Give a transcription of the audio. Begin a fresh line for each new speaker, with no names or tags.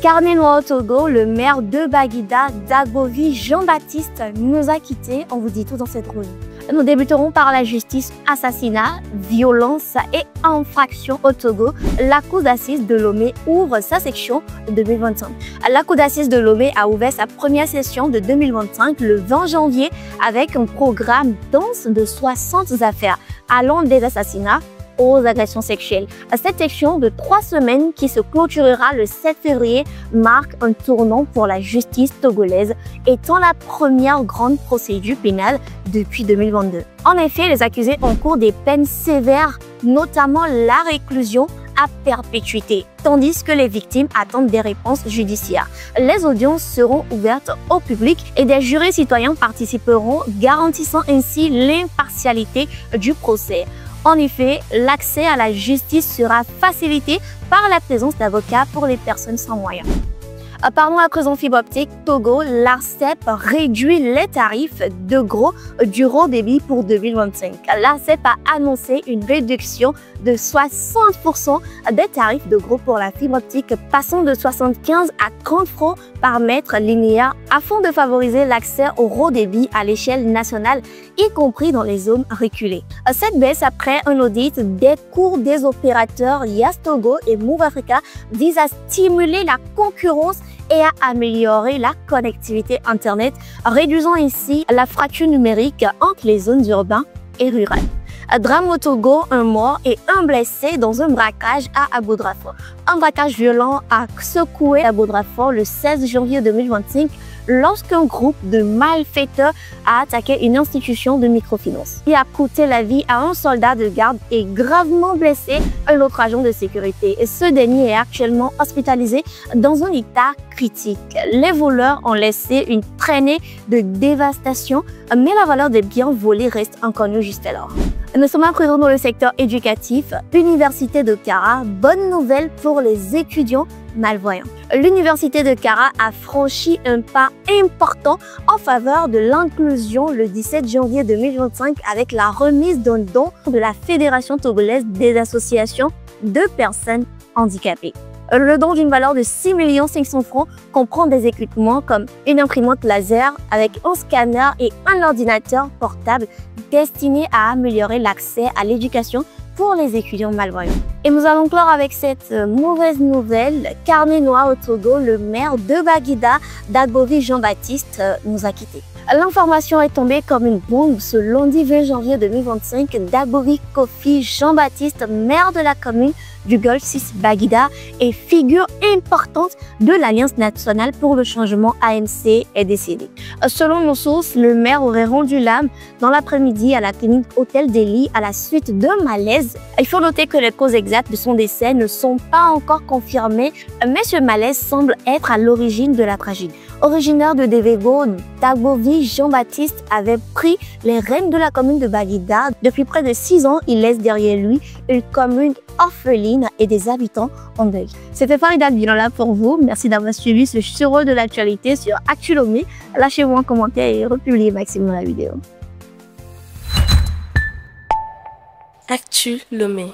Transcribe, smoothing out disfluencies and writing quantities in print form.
Carnet noir au Togo, le maire de Baguida, Dagbovie Jean-Baptiste, nous a quittés. On vous dit tout dans cette revue. Nous débuterons par la justice. Assassinat, violence et infraction au Togo. La cour d'assises de Lomé ouvre sa section de 2025. La cour d'assises de Lomé a ouvert sa première session de 2025 le 20 janvier avec un programme dense de 60 affaires allant des assassinats aux agressions sexuelles. Cette section de 3 semaines qui se clôturera le 7 février marque un tournant pour la justice togolaise, étant la première grande procédure pénale depuis 2022. En effet, les accusés encourent des peines sévères, notamment la réclusion à perpétuité, tandis que les victimes attendent des réponses judiciaires. Les audiences seront ouvertes au public et des jurés citoyens participeront, garantissant ainsi l'impartialité du procès. En effet, l'accès à la justice sera facilité par la présence d'avocats pour les personnes sans moyens. Parlons à présent fibre optique. Togo, l'ARCEP réduit les tarifs de gros du haut débit pour 2025. L'ARCEP a annoncé une réduction de 60% des tarifs de gros pour la fibre optique, passant de 75 à 30 francs par mètre linéaire afin de favoriser l'accès au haut débit à l'échelle nationale, y compris dans les zones reculées. Cette baisse après un audit des cours des opérateurs Yas Togo et Move Africa vise à stimuler la concurrence et à améliorer la connectivité Internet, réduisant ainsi la fracture numérique entre les zones urbaines et rurales. Drame au Togo, un mort et un blessé dans un braquage à Abodrafo. Un braquage violent a secoué Abodrafo le 16 janvier 2025 lorsqu'un groupe de malfaiteurs a attaqué une institution de microfinance. Il a coûté la vie à un soldat de garde et gravement blessé un autre agent de sécurité. Et ce dernier est actuellement hospitalisé dans un état critique. Les voleurs ont laissé une traînée de dévastation, mais la valeur des biens volés reste inconnue jusqu'alors. Nous sommes à présent dans le secteur éducatif. Université de Kara, bonne nouvelle pour les étudiants malvoyants. L'Université de Kara a franchi un pas important en faveur de l'inclusion le 17 janvier 2025 avec la remise d'un don de la Fédération togolaise des associations de personnes handicapées. Le don d'une valeur de 6 500 000 francs comprend des équipements comme une imprimante laser avec un scanner et un ordinateur portable destiné à améliorer l'accès à l'éducation pour les étudiants malvoyants. Et nous allons clore avec cette mauvaise nouvelle. Carnet noir au Togo, le maire de Baguida, Dagbovie Jean-Baptiste, nous a quittés. L'information est tombée comme une bombe ce lundi 20 janvier 2025. Dagbovie Kofi Jean-Baptiste, maire de la commune du Golfe 6 Baguida et figure importante de l'Alliance nationale pour le changement ANC est décédé. Selon nos sources, le maire aurait rendu l'âme dans l'après-midi à la clinique Hôtel Delhi à la suite d'un malaise. Il faut noter que les causes exactes de son décès ne sont pas encore confirmées, mais ce malaise semble être à l'origine de la tragédie. Originaire de Devego, Dagbovie Jean-Baptiste avait pris les rênes de la commune de Baguida. Depuis près de 6 ans, il laisse derrière lui une commune orpheline et des habitants en deuil. C'était Farida Bilala pour vous. Merci d'avoir suivi ce survol de l'actualité sur Actu Lomé. Lâchez-vous un commentaire et republiez maximum la vidéo.
Actu Lomé.